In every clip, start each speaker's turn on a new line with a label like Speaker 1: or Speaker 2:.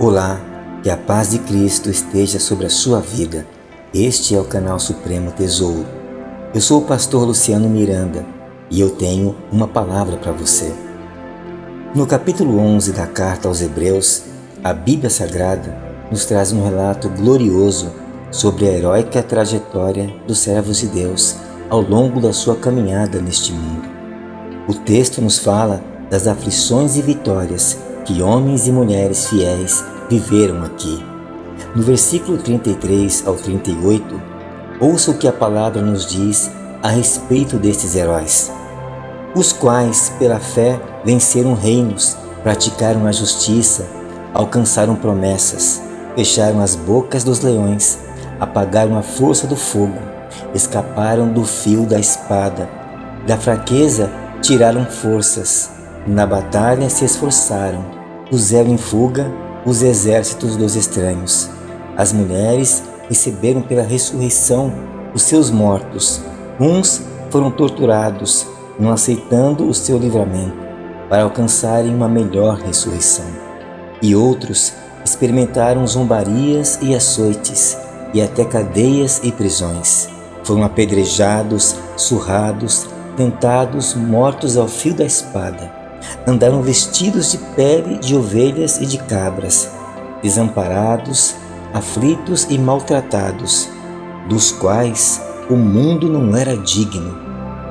Speaker 1: Olá, que a paz de Cristo esteja sobre a sua vida. Este é o canal Supremo Tesouro. Eu sou o pastor Luciano Miranda e eu tenho uma palavra para você. No capítulo 11 da carta aos Hebreus, a Bíblia Sagrada nos traz um relato glorioso sobre a heróica trajetória dos servos de Deus ao longo da sua caminhada neste mundo. O texto nos fala das aflições e vitórias que homens e mulheres fiéis viveram aqui. No versículo 33 ao 38, ouça o que a palavra nos diz a respeito destes heróis, os quais, pela fé, venceram reinos, praticaram a justiça, alcançaram promessas, fecharam as bocas dos leões, apagaram a força do fogo, escaparam do fio da espada, da fraqueza tiraram forças, na batalha se esforçaram, puseram em fuga os exércitos dos estranhos. As mulheres receberam pela ressurreição os seus mortos. Uns foram torturados, não aceitando o seu livramento, para alcançarem uma melhor ressurreição. E outros experimentaram zombarias e açoites, e até cadeias e prisões. Foram apedrejados, surrados, tentados, mortos ao fio da espada. Andaram vestidos de pele de ovelhas e de cabras, desamparados, aflitos e maltratados, dos quais o mundo não era digno,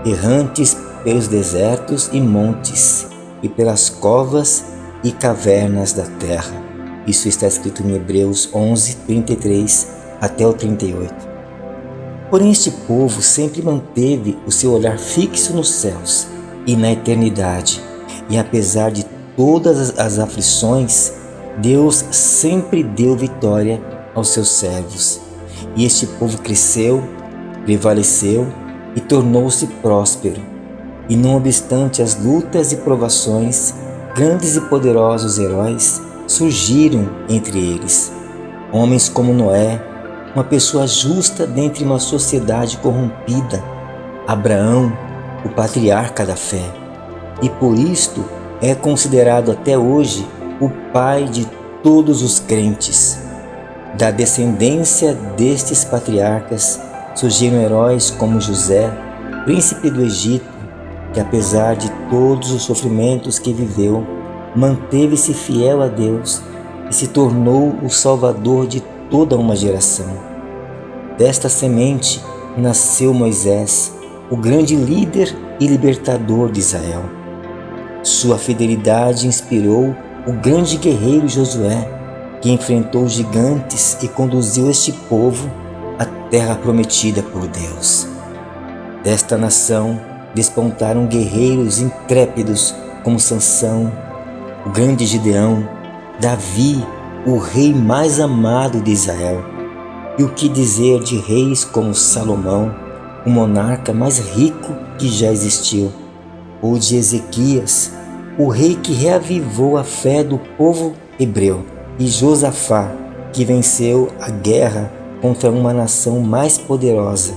Speaker 1: errantes pelos desertos e montes, e pelas covas e cavernas da terra. Isso está escrito em Hebreus 11, 33 até o 38. Porém, este povo sempre manteve o seu olhar fixo nos céus e na eternidade, e apesar de todas as aflições, Deus sempre deu vitória aos seus servos. E este povo cresceu, prevaleceu e tornou-se próspero. E não obstante as lutas e provações, grandes e poderosos heróis surgiram entre eles. Homens como Noé, uma pessoa justa dentre uma sociedade corrompida, Abraão, o patriarca da fé, e por isto é considerado até hoje o pai de todos os crentes. Da descendência destes patriarcas surgiram heróis como José, príncipe do Egito, que apesar de todos os sofrimentos que viveu, manteve-se fiel a Deus e se tornou o salvador de toda uma geração. Desta semente nasceu Moisés, o grande líder e libertador de Israel. Sua fidelidade inspirou o grande guerreiro Josué, que enfrentou gigantes e conduziu este povo à terra prometida por Deus. Desta nação despontaram guerreiros intrépidos como Sansão, o grande Gideão, Davi, o rei mais amado de Israel. E o que dizer de reis como Salomão, o monarca mais rico que já existiu, ou de Ezequias, o rei que reavivou a fé do povo hebreu, e Josafá, que venceu a guerra contra uma nação mais poderosa,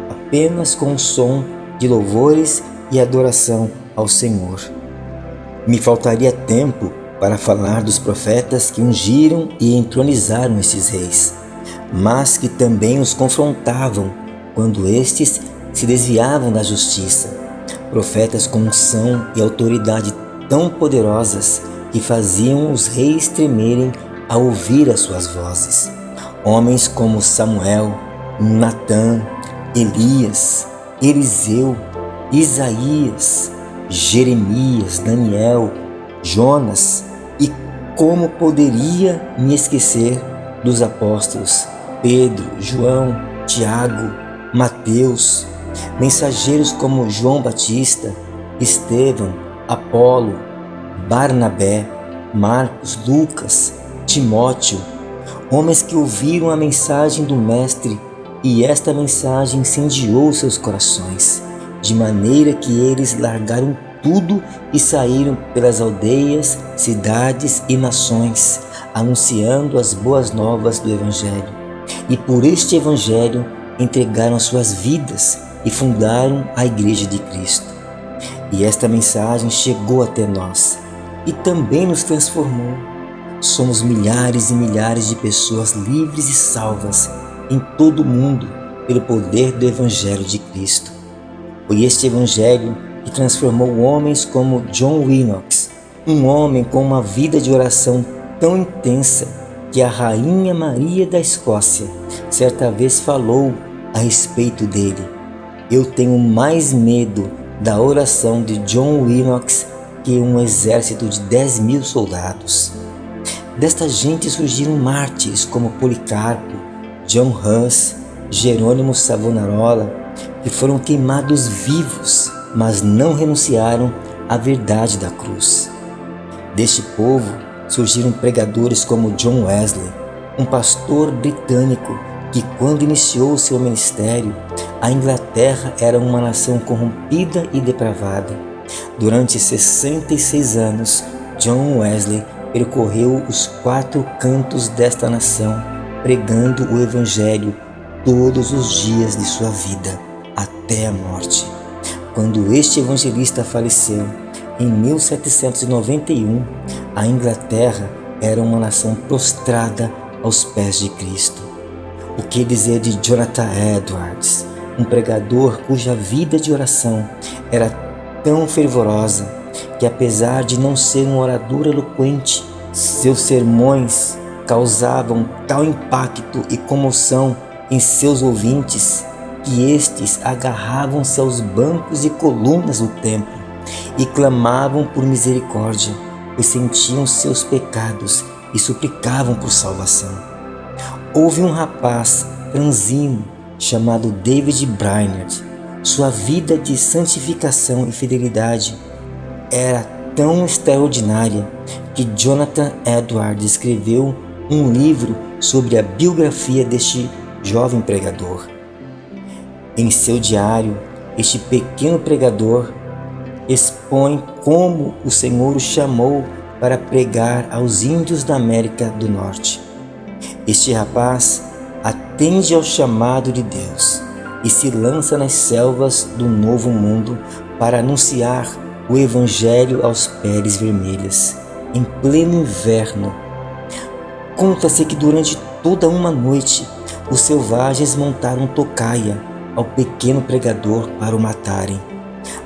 Speaker 1: apenas com o som de louvores e adoração ao Senhor. Me faltaria tempo para falar dos profetas que ungiram e entronizaram estes reis, mas que também os confrontavam quando estes se desviavam da justiça. Profetas com unção e autoridade tão poderosas que faziam os reis tremerem ao ouvir as suas vozes. Homens como Samuel, Natã, Elias, Eliseu, Isaías, Jeremias, Daniel, Jonas, e como poderia me esquecer dos apóstolos Pedro, João, Tiago, Mateus, mensageiros como João Batista, Estevão, Apolo, Barnabé, Marcos, Lucas, Timóteo, homens que ouviram a mensagem do Mestre e esta mensagem incendiou seus corações, de maneira que eles largaram tudo e saíram pelas aldeias, cidades e nações, anunciando as boas novas do Evangelho. E por este Evangelho entregaram suas vidas e fundaram a Igreja de Cristo. E esta mensagem chegou até nós e também nos transformou. somos milhares e milhares de pessoas livres e salvas em todo o mundo pelo poder do Evangelho de Cristo. Foi este Evangelho que transformou homens como John Knox, um homem com uma vida de oração tão intensa que a Rainha Maria da Escócia certa vez falou a respeito dele: eu tenho mais medo da oração de John Knox que um exército de 10.000 soldados. Desta gente surgiram mártires como Policarpo, John Hus, Jerônimo Savonarola, que foram queimados vivos, mas não renunciaram à verdade da cruz. Deste povo surgiram pregadores como John Wesley, um pastor britânico que, quando iniciou seu ministério, a Inglaterra era uma nação corrompida e depravada. Durante 66 anos, John Wesley percorreu os 4 cantos desta nação, pregando o Evangelho todos os dias de sua vida, até a morte. Quando este evangelista faleceu, em 1791, a Inglaterra era uma nação prostrada aos pés de Cristo. O que dizer de Jonathan Edwards, um pregador cuja vida de oração era tão fervorosa que, apesar de não ser um orador eloquente, seus sermões causavam tal impacto e comoção em seus ouvintes que estes agarravam-se aos bancos e colunas do templo e clamavam por misericórdia, pois sentiam seus pecados e suplicavam por salvação. Houve um rapaz franzino chamado David Brainerd. Sua vida de santificação e fidelidade era tão extraordinária que Jonathan Edwards escreveu um livro sobre a biografia deste jovem pregador. Em seu diário, este pequeno pregador expõe como o Senhor o chamou para pregar aos índios da América do Norte. Este rapaz atende ao chamado de Deus e se lança nas selvas do Novo Mundo para anunciar o Evangelho aos peles vermelhas, em pleno inverno. Conta-se que durante toda uma noite os selvagens montaram tocaia ao pequeno pregador para o matarem,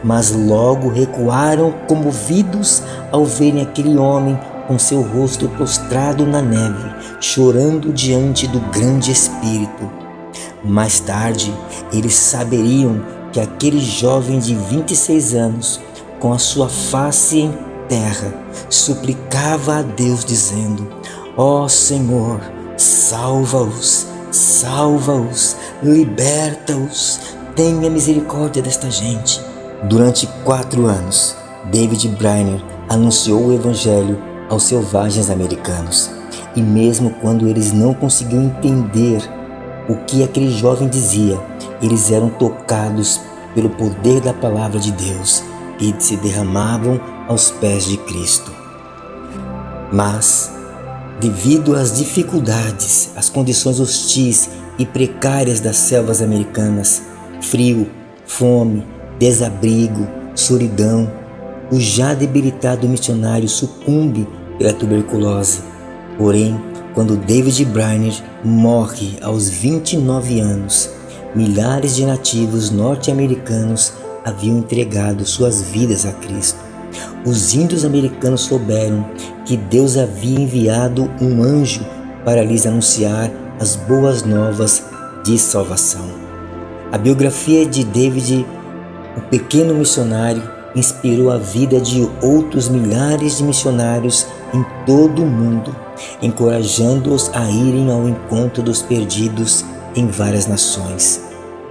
Speaker 1: mas logo recuaram comovidos ao verem aquele homem com seu rosto prostrado na neve, chorando diante do grande Espírito. Mais tarde, eles saberiam que aquele jovem de 26 anos, com a sua face em terra, suplicava a Deus dizendo: ó Senhor, salva-os, salva-os, liberta-os, tenha misericórdia desta gente. Durante 4 anos, David Brainerd anunciou o Evangelho aos selvagens americanos, e mesmo quando eles não conseguiam entender o que aquele jovem dizia, eles eram tocados pelo poder da palavra de Deus e se derramavam aos pés de Cristo. Mas, devido às dificuldades, às condições hostis e precárias das selvas americanas, frio, fome, desabrigo, solidão, o já debilitado missionário sucumbe pela tuberculose. Porém, quando David Brainerd morre aos 29 anos, milhares de nativos norte-americanos haviam entregado suas vidas a Cristo. Os índios americanos souberam que Deus havia enviado um anjo para lhes anunciar as boas novas de salvação. A biografia de David, o pequeno missionário, inspirou a vida de outros milhares de missionários em todo o mundo, encorajando-os a irem ao encontro dos perdidos em várias nações.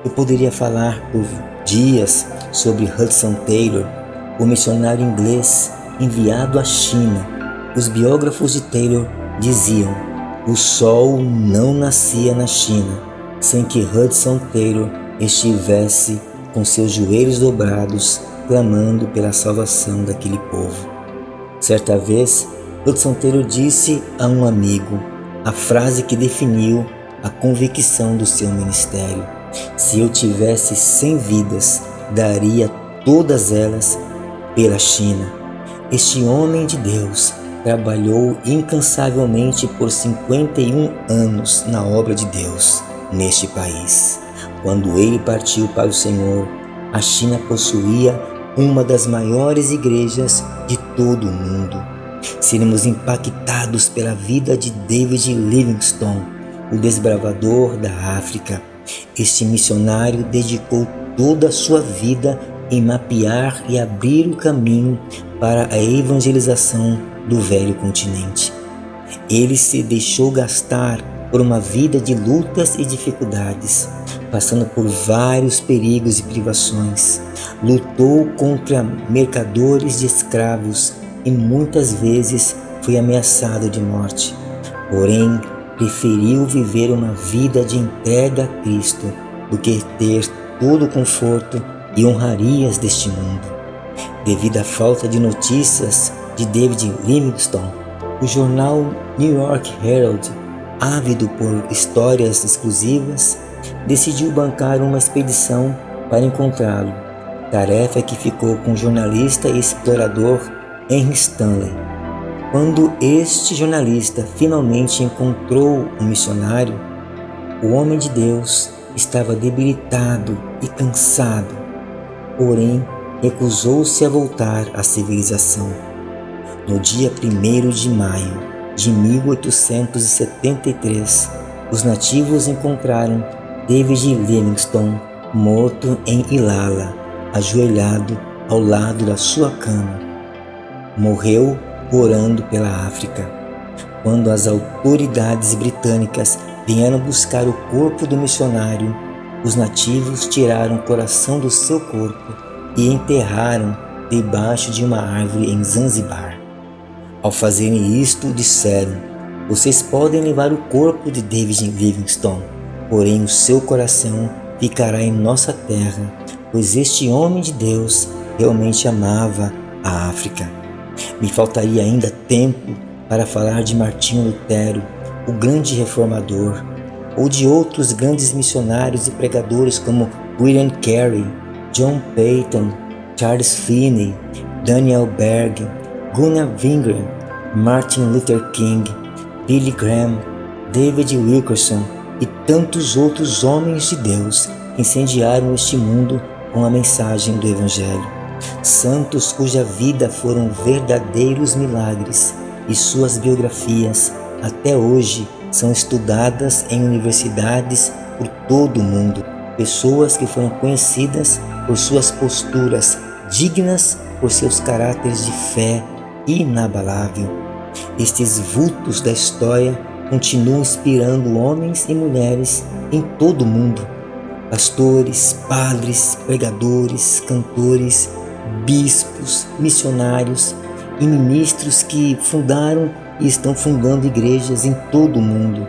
Speaker 1: Eu poderia falar por dias sobre Hudson Taylor, o missionário inglês enviado à China. Os biógrafos de Taylor diziam: o sol não nascia na China sem que Hudson Taylor estivesse com seus joelhos dobrados, clamando pela salvação daquele povo. Certa vez, Hudson Taylor disse a um amigo a frase que definiu a convicção do seu ministério: se eu tivesse 100 vidas, daria todas elas pela China. Este homem de Deus trabalhou incansavelmente por 51 anos na obra de Deus neste país. Quando ele partiu para o Senhor, a China possuía uma das maiores igrejas de todo o mundo. Seremos impactados pela vida de David Livingstone, o desbravador da África. Este missionário dedicou toda a sua vida em mapear e abrir o caminho para a evangelização do velho continente. Ele se deixou gastar por uma vida de lutas e dificuldades, passando por vários perigos e privações. Lutou contra mercadores de escravos e muitas vezes foi ameaçado de morte. Porém, preferiu viver uma vida de entrega a Cristo do que ter todo o conforto e honrarias deste mundo. Devido à falta de notícias de David Livingstone, o jornal New York Herald, ávido por histórias exclusivas, decidiu bancar uma expedição para encontrá-lo, tarefa que ficou com o jornalista e explorador Henry Stanley. Quando este jornalista finalmente encontrou o missionário, o homem de Deus estava debilitado e cansado, porém recusou-se a voltar à civilização. No dia 1º de maio de 1873, os nativos encontraram David Livingstone morto em Ilala, ajoelhado ao lado da sua cama. Morreu orando pela África. Quando as autoridades britânicas vieram buscar o corpo do missionário, os nativos tiraram o coração do seu corpo e enterraram debaixo de uma árvore em Zanzibar. Ao fazerem isto, disseram: "Vocês podem levar o corpo de David Livingstone, porém o seu coração ficará em nossa terra, pois este homem de Deus realmente amava a África." Me faltaria ainda tempo para falar de Martinho Lutero, o grande reformador, ou de outros grandes missionários e pregadores como William Carey, John Peyton, Charles Finney, Daniel Berg, Gunnar Wingren, Martin Luther King, Billy Graham, David Wilkerson e tantos outros homens de Deus que incendiaram este mundo com a mensagem do Evangelho. Santos cuja vida foram verdadeiros milagres e suas biografias até hoje são estudadas em universidades por todo o mundo. Pessoas que foram conhecidas por suas posturas dignas, por seus caráteres de fé inabalável. Estes vultos da história continuam inspirando homens e mulheres em todo o mundo. Pastores, padres, pregadores, cantores, bispos, missionários e ministros que fundaram e estão fundando igrejas em todo o mundo.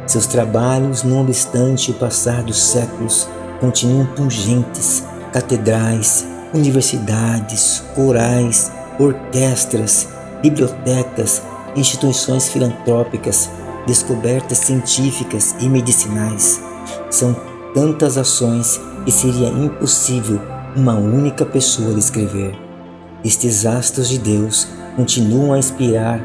Speaker 1: Seus trabalhos, não obstante o passar dos séculos, continuam pungentes. Catedrais, universidades, corais, orquestras, bibliotecas, instituições filantrópicas, descobertas científicas e medicinais. São tantas ações que seria impossível uma única pessoa descrever. Estes astros de Deus continuam a inspirar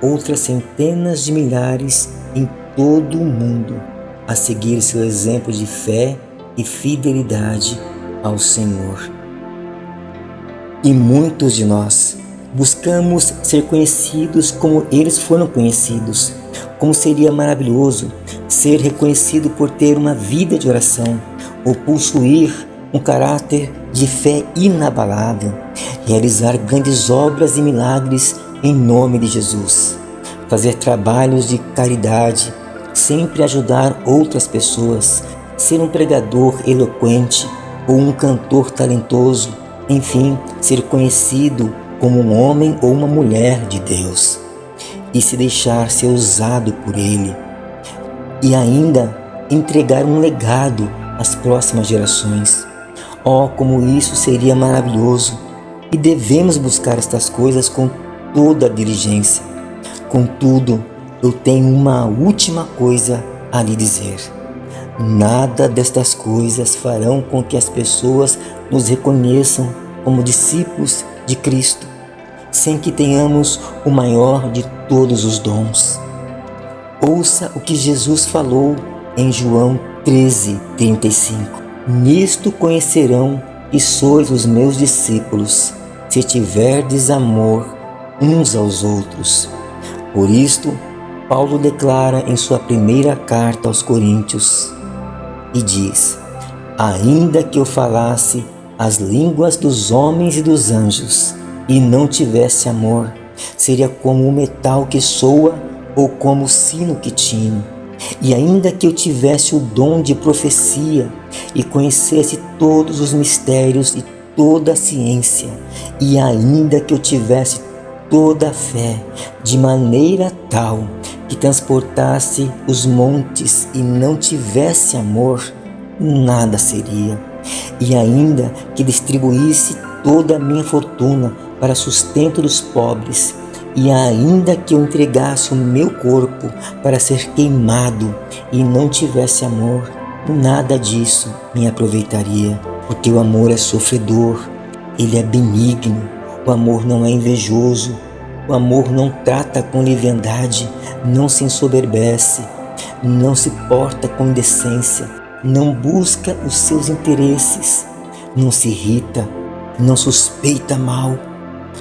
Speaker 1: outras centenas de milhares em todo o mundo a seguir seu exemplo de fé e fidelidade ao Senhor. E muitos de nós buscamos ser conhecidos como eles foram conhecidos. Como seria maravilhoso ser reconhecido por ter uma vida de oração ou possuir um caráter de fé inabalável, realizar grandes obras e milagres em nome de Jesus, fazer trabalhos de caridade, sempre ajudar outras pessoas, ser um pregador eloquente ou um cantor talentoso, enfim, ser conhecido como um homem ou uma mulher de Deus e se deixar ser usado por Ele e ainda entregar um legado às próximas gerações. Oh, como isso seria maravilhoso! E devemos buscar estas coisas com toda a diligência. Contudo, eu tenho uma última coisa a lhe dizer. Nada destas coisas farão com que as pessoas nos reconheçam como discípulos de Cristo. sem que tenhamos o maior de todos os dons. Ouça o que Jesus falou em João 13:35. Nisto conhecerão que sois os meus discípulos, se tiverdes amor uns aos outros. Por isto, Paulo declara em sua primeira carta aos Coríntios e diz: ainda que eu falasse as línguas dos homens e dos anjos e não tivesse amor, seria como o metal que soa ou como o sino que tine. E ainda que eu tivesse o dom de profecia e conhecesse todos os mistérios e toda a ciência, e ainda que eu tivesse toda a fé, de maneira tal que transportasse os montes e não tivesse amor, nada seria. E ainda que distribuísse toda a minha fortuna para sustento dos pobres, e ainda que eu entregasse o meu corpo para ser queimado e não tivesse amor, nada disso me aproveitaria. Porque o amor é sofredor, ele é benigno, o amor não é invejoso, o amor não trata com leviandade, não se ensoberbece, não se porta com indecência, não busca os seus interesses, não se irrita, não suspeita mal,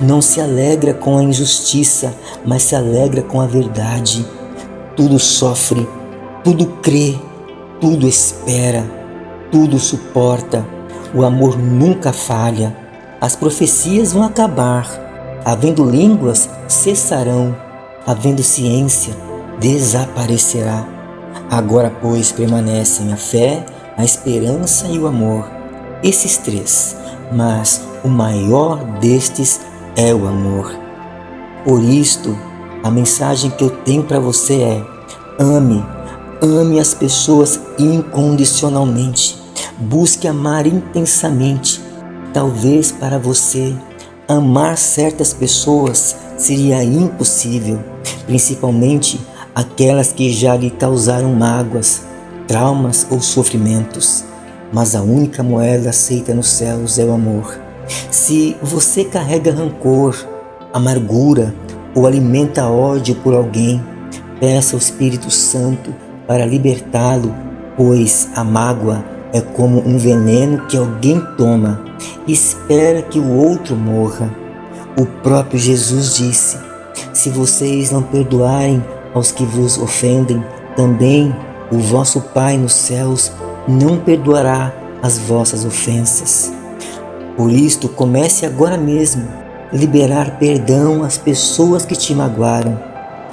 Speaker 1: não se alegra com a injustiça, mas se alegra com a verdade. Tudo sofre, tudo crê, tudo espera, tudo suporta. O amor nunca falha. As profecias vão acabar, havendo línguas cessarão, havendo ciência desaparecerá. Agora, pois, permanecem a fé, a esperança e o amor, esses três, mas o maior destes é o amor. Por isto, a mensagem que eu tenho para você é: ame as pessoas incondicionalmente, busque amar intensamente. Talvez para você, amar certas pessoas seria impossível, principalmente aquelas que já lhe causaram mágoas, traumas ou sofrimentos. Mas a única moeda aceita nos céus é o amor. Se você carrega rancor, amargura ou alimenta ódio por alguém, peça ao Espírito Santo para libertá-lo, pois a mágoa é como um veneno que alguém toma e espera que o outro morra. O próprio Jesus disse: se vocês não perdoarem aos que vos ofendem, também o vosso Pai nos céus não perdoará as vossas ofensas. Por isto, comece agora mesmo a liberar perdão às pessoas que te magoaram,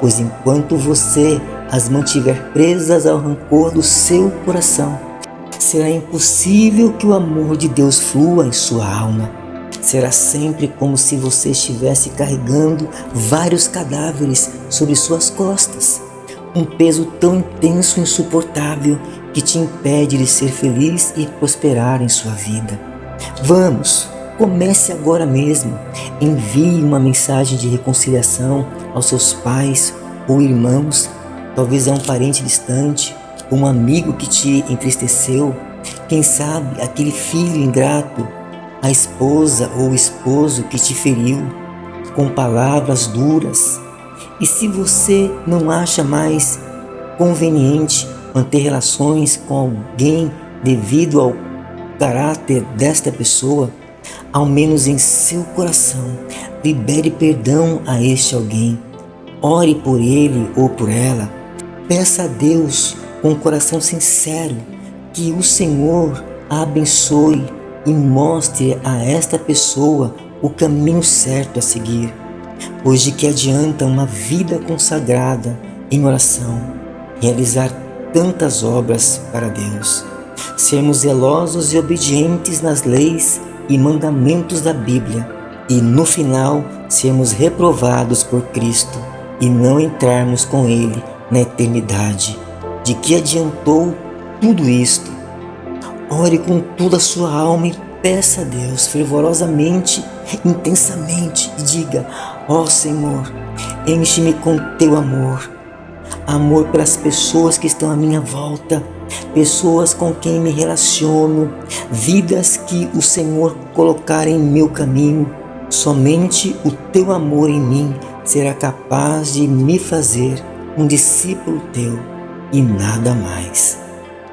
Speaker 1: pois enquanto você as mantiver presas ao rancor do seu coração, será impossível que o amor de Deus flua em sua alma. Será sempre como se você estivesse carregando vários cadáveres sobre suas costas, um peso tão intenso e insuportável que te impede de ser feliz e prosperar em sua vida. Vamos, comece agora mesmo. Envie uma mensagem de reconciliação aos seus pais ou irmãos, talvez a um parente distante, um amigo que te entristeceu, quem sabe aquele filho ingrato, a esposa ou o esposo que te feriu com palavras duras. E se você não acha mais conveniente manter relações com alguém devido ao caráter desta pessoa, ao menos em seu coração, libere perdão a este alguém. Ore por ele ou por ela. Peça a Deus com um coração sincero que o Senhor a abençoe e mostre a esta pessoa o caminho certo a seguir, pois de que adianta uma vida consagrada em oração, realizar tantas obras para Deus, sermos zelosos e obedientes nas leis e mandamentos da Bíblia, e no final sermos reprovados por Cristo e não entrarmos com Ele na eternidade. De que adiantou tudo isto? Ore com toda a sua alma e peça a Deus fervorosamente, intensamente, e diga: ó Senhor, enche-me com teu amor, amor pelas pessoas que estão à minha volta, pessoas com quem me relaciono, vidas que o Senhor colocar em meu caminho. Somente o teu amor em mim será capaz de me fazer um discípulo teu e nada mais.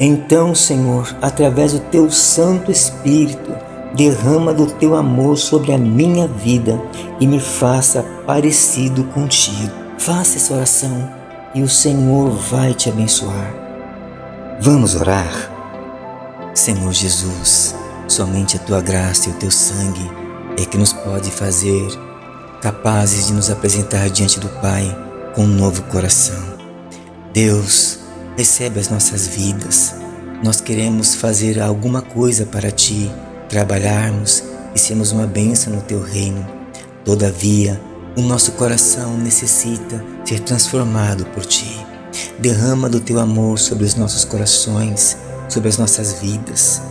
Speaker 1: Então, Senhor, através do teu Santo Espírito, derrama do teu amor sobre a minha vida e me faça parecido contigo. Faça essa oração e o Senhor vai te abençoar. Vamos orar? Senhor Jesus, somente a tua graça e o teu sangue é que nos pode fazer capazes de nos apresentar diante do Pai com um novo coração. Deus, recebe as nossas vidas. Nós queremos fazer alguma coisa para Ti, trabalharmos e sermos uma bênção no Teu reino. Todavia, o nosso coração necessita ser transformado por Ti. Derrama do Teu amor sobre os nossos corações, sobre as nossas vidas.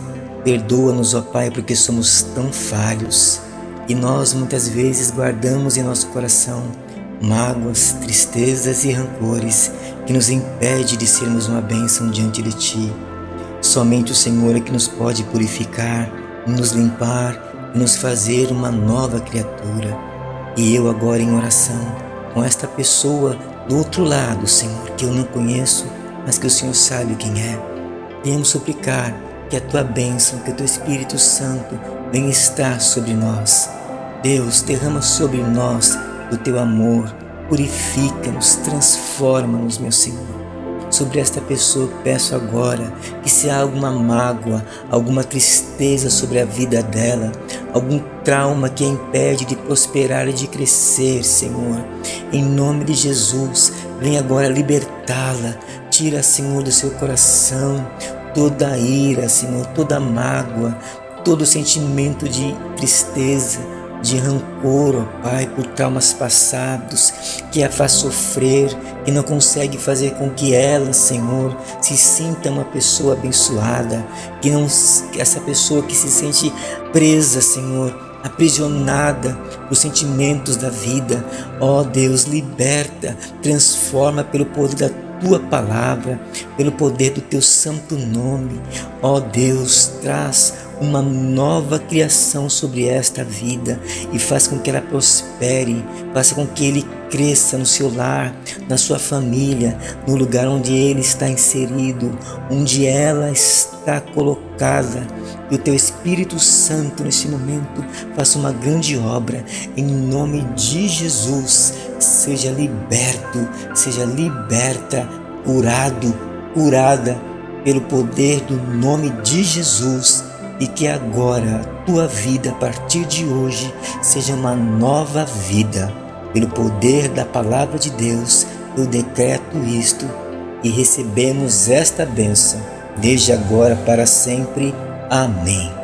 Speaker 1: Perdoa-nos, ó Pai, porque somos tão falhos e nós muitas vezes guardamos em nosso coração mágoas, tristezas e rancores que nos impede de sermos uma bênção diante de Ti. Somente o Senhor é que nos pode purificar, nos limpar e nos fazer uma nova criatura. E eu agora em oração com esta pessoa do outro lado, Senhor, que eu não conheço, mas que o Senhor sabe quem é. Venhamos suplicar que a Tua bênção, que o Teu Espírito Santo venha estar sobre nós. Deus, derrama sobre nós do Teu amor, purifica-nos, transforma-nos, meu Senhor. Sobre esta pessoa eu peço agora que se há alguma mágoa, alguma tristeza sobre a vida dela, algum trauma que a impede de prosperar e de crescer, Senhor, em nome de Jesus, vem agora libertá-la. Tira, Senhor, do seu coração toda a ira, Senhor, toda a mágoa, todo sentimento de tristeza, de rancor, ó Pai, por traumas passados, que a faz sofrer, que não consegue fazer com que ela, Senhor, se sinta uma pessoa abençoada, que essa pessoa que se sente presa, Senhor, aprisionada por sentimentos da vida, ó Deus, liberta, transforma pelo poder da Tua palavra, pelo poder do Teu santo nome. Ó Deus, traz uma nova criação sobre esta vida e faz com que ela prospere, faça com que ele cresça no seu lar, na sua família, no lugar onde ele está inserido, onde ela está colocada. Que o Teu Espírito Santo neste momento faça uma grande obra em nome de Jesus. Seja liberto, seja liberta, curado, curada pelo poder do nome de Jesus. E que agora a tua vida, a partir de hoje, seja uma nova vida. Pelo poder da palavra de Deus, eu decreto isto e recebemos esta bênção, desde agora para sempre. Amém.